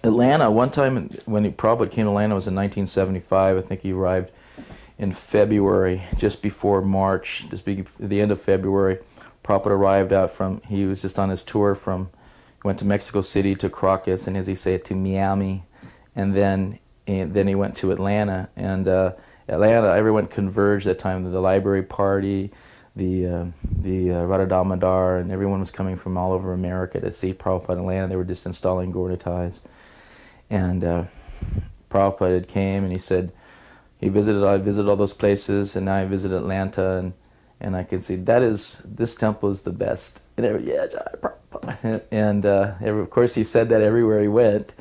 Atlanta, one time when Prabhupada came to Atlanta, it was in 1975. I think he arrived in February, just before March, the end of February. Prabhupada arrived he was just on his tour went to Mexico City, to Caracas, and as he said, to Miami, and then he went to Atlanta. And Atlanta, everyone converged at that time. The library party, the Radha Damodar, and everyone was coming from all over America to see Prabhupada in Atlanta. They were just installing Gaurnitais. And Prabhupada came and he said, I visited all those places, and now I visited Atlanta, and I could see this temple is the best. And Jai Prabhupada. And of course he said that everywhere he went.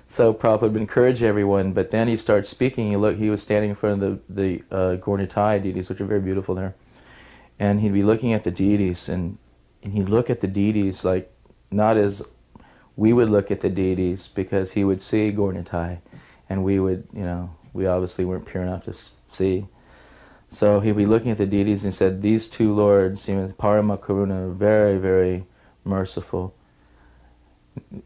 So Prabhupada would encourage everyone, but then he started speaking. He was standing in front of the Gaurnitai deities, which are very beautiful there. And he'd be looking at the deities, and he'd look at the deities like not as we would look at the deities, because he would see Gaurnitai, and we would, we obviously weren't pure enough to see. So he'd be looking at the deities and said, these two lords, Parama Karuna, very, very merciful.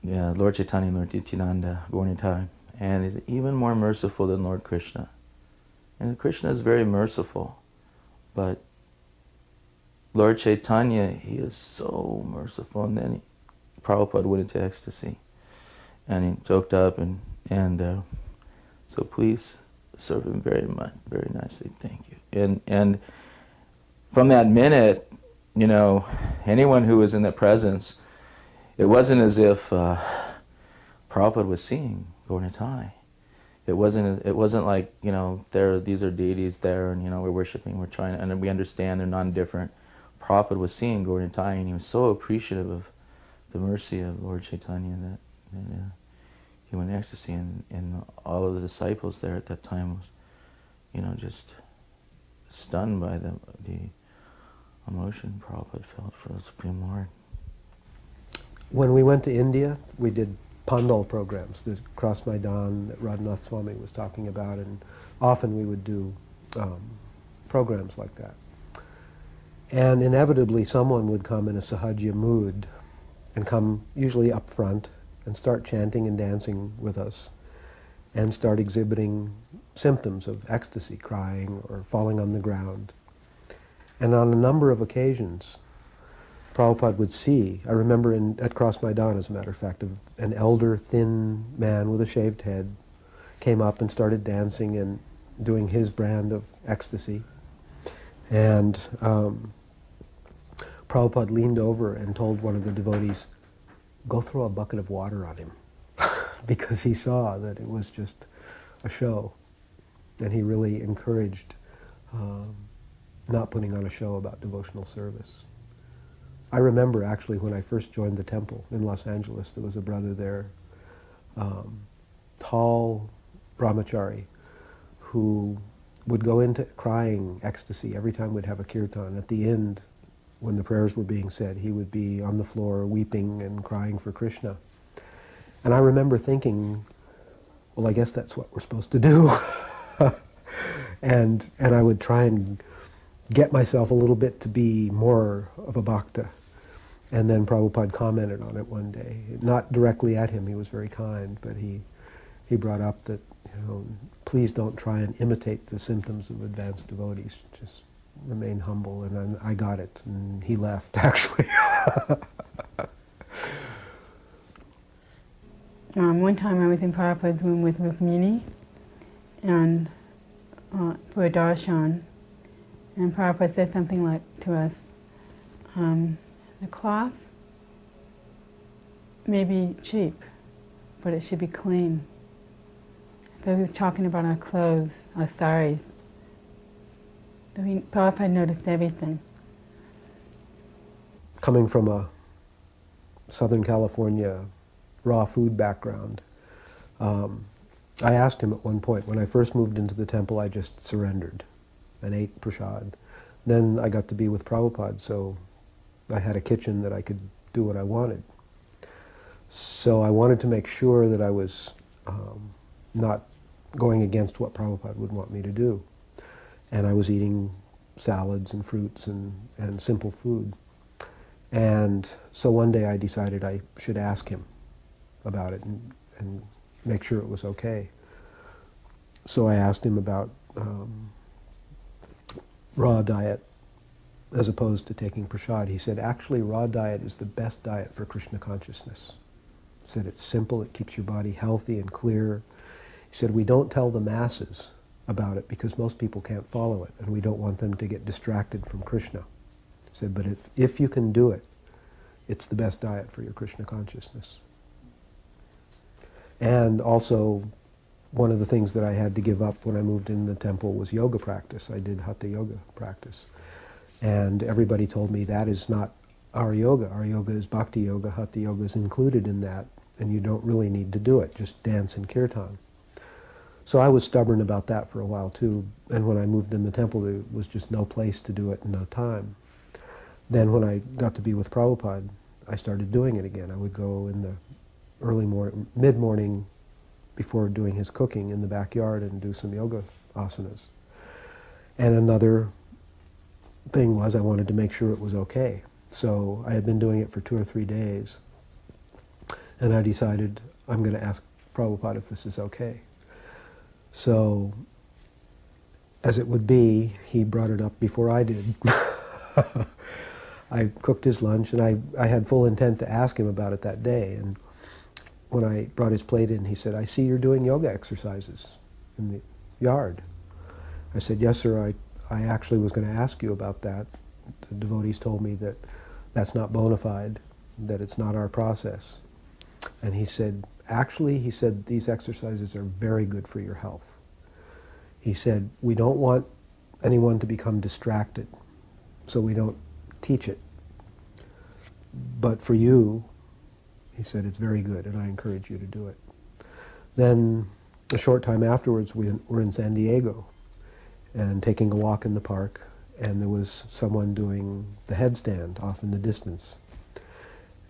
Yeah, Lord Chaitanya, Lord Nityananda, Gaurnitai. And he's even more merciful than Lord Krishna. And Krishna is very merciful, but Lord Chaitanya, he is so merciful. And then Prabhupada went into ecstasy, and he choked up, and so please serve him very much, very nicely, thank you. And from that minute, anyone who was in the presence, it wasn't as if Prabhupada was seeing Gaurnitai. It wasn't like, these are deities there, and we're worshiping, we're trying, and we understand they're non-different. Prabhupada was seeing Gaurnitai, and he was so appreciative of the mercy of Lord Chaitanya that he went in ecstasy, and all of the disciples there at that time was, just stunned by the emotion Prabhupada felt for the Supreme Lord. When we went to India, we did Pandal programs, the Cross Maidan that Radhanath Swami was talking about, and often we would do programs like that. And inevitably someone would come in a Sahajya mood and come usually up front and start chanting and dancing with us and start exhibiting symptoms of ecstasy, crying or falling on the ground. And on a number of occasions, Prabhupada would see, I remember at Cross Maidan, as a matter of fact, an elder, thin man with a shaved head came up and started dancing and doing his brand of ecstasy. And Prabhupada leaned over and told one of the devotees, go throw a bucket of water on him, because he saw that it was just a show. And he really encouraged not putting on a show about devotional service. I remember actually when I first joined the temple in Los Angeles, there was a brother there, tall brahmachari, who would go into crying ecstasy every time we'd have a kirtan. At the end, when the prayers were being said, he would be on the floor weeping and crying for Krishna. And I remember thinking, well, I guess that's what we're supposed to do. and I would try and get myself a little bit to be more of a bhakta. And then Prabhupada commented on it one day, not directly at him, he was very kind, but he brought up that, please don't try and imitate the symptoms of advanced devotees, just remain humble. And then I got it, and he left, actually. One time I was in Prabhupada's room with Rukmini, and for a darshan, and Prabhupada said something like to us, the cloth may be cheap, but it should be clean. So he was talking about our clothes, our saris. So Prabhupada noticed everything. Coming from a Southern California raw food background, I asked him at one point, when I first moved into the temple, I just surrendered and ate prasad. Then I got to be with Prabhupada, so I had a kitchen that I could do what I wanted. So I wanted to make sure that I was not going against what Prabhupada would want me to do. And I was eating salads and fruits and simple food. And so one day I decided I should ask him about it and make sure it was okay. So I asked him about raw diet as opposed to taking prasad. He said, actually, raw diet is the best diet for Krishna consciousness. He said, it's simple, it keeps your body healthy and clear. He said, we don't tell the masses about it because most people can't follow it, and we don't want them to get distracted from Krishna. He said, but if you can do it, it's the best diet for your Krishna consciousness. And also, one of the things that I had to give up when I moved into the temple was yoga practice. I did hatha yoga practice. And everybody told me that is not our yoga. Our yoga is bhakti yoga. Hatha yoga is included in that, and you don't really need to do it. Just dance and kirtan. So I was stubborn about that for a while too. And when I moved in the temple, there was just no place to do it and no time. Then when I got to be with Prabhupada, I started doing it again. I would go in the early morning, mid-morning, before doing his cooking in the backyard and do some yoga asanas. And another thing was I wanted to make sure it was okay. So I had been doing it for 2 or 3 days. And I decided I'm going to ask Prabhupada if this is okay. So, as it would be, he brought it up before I did. I cooked his lunch, and I had full intent to ask him about it that day. And when I brought his plate in, he said, I see you're doing yoga exercises in the yard. I said, yes, sir, I actually was going to ask you about that. The devotees told me that that's not bona fide, that it's not our process. And he said, actually, he said, these exercises are very good for your health. He said, we don't want anyone to become distracted, so we don't teach it. But for you, he said, it's very good, and I encourage you to do it. Then, a short time afterwards, we were in San Diego and taking a walk in the park, and there was someone doing the headstand off in the distance.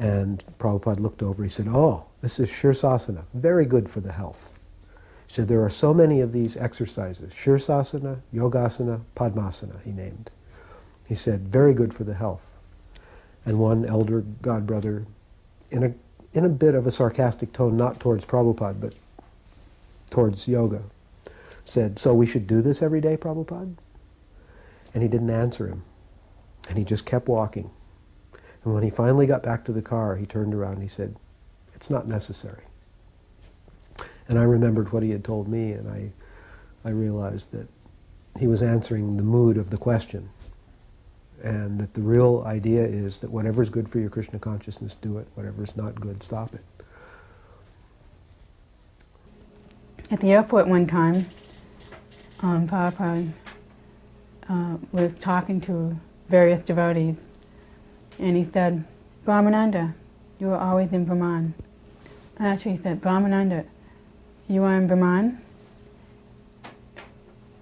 And Prabhupada looked over, he said, oh, this is Shirsasana, very good for the health. He said, there are so many of these exercises, Shirsasana, Yogasana, Padmasana, he named. He said, very good for the health. And one elder godbrother, in a bit of a sarcastic tone, not towards Prabhupada, but towards yoga, said, so we should do this every day, Prabhupada? And he didn't answer him. And he just kept walking. And when he finally got back to the car, he turned around and he said, it's not necessary. And I remembered what he had told me, and I realized that he was answering the mood of the question. And that the real idea is that whatever's good for your Krishna consciousness, do it. Whatever's not good, stop it. At the airport one time, Prabhupada was talking to various devotees, and he said, Brahmananda, you are always in Brahman. Actually, he said, Brahmananda, you are in Brahman?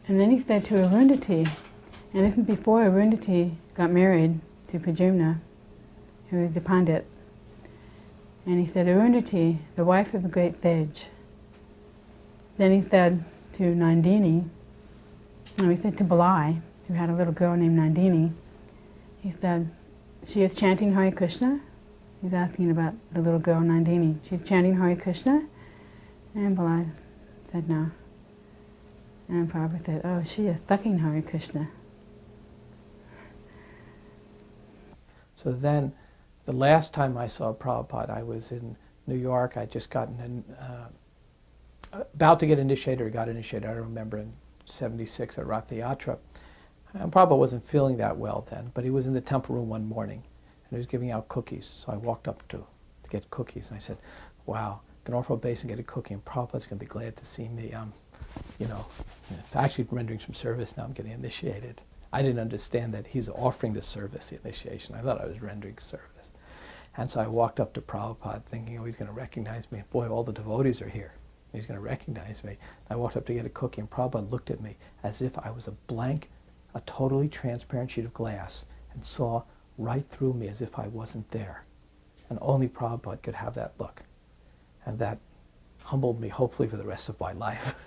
And then he said to Arundhati, and this was before Arundhati got married to Pradyumna, who was the Pandit. And he said, Arundhati, the wife of a great sage. Then he said to Nandini, and he said to Balai, who had a little girl named Nandini, he said, she is chanting Hare Krishna? He's asking about the little girl Nandini. She's chanting Hare Krishna? And Balai said no. And Prabhupada said, oh, she is sucking Hare Krishna. So then, the last time I saw Prabhupada, I was in New York. I'd just gotten about to get initiated, or got initiated, I don't remember, in '76 at Rath Yatra. And Prabhupada wasn't feeling that well then, but he was in the temple room one morning, and he was giving out cookies. So I walked up to get cookies, and I said, wow, I can offer a base and get a cookie, and Prabhupada's going to be glad to see me. Actually rendering some service now, I'm getting initiated. I didn't understand that he's offering the service, the initiation. I thought I was rendering service. And so I walked up to Prabhupada thinking, oh, he's going to recognize me. Boy, all the devotees are here. He's going to recognize me. I walked up to get a cookie, and Prabhupada looked at me as if I was a totally transparent sheet of glass, and saw right through me as if I wasn't there. And only Prabhupada could have that look. And that humbled me, hopefully, for the rest of my life.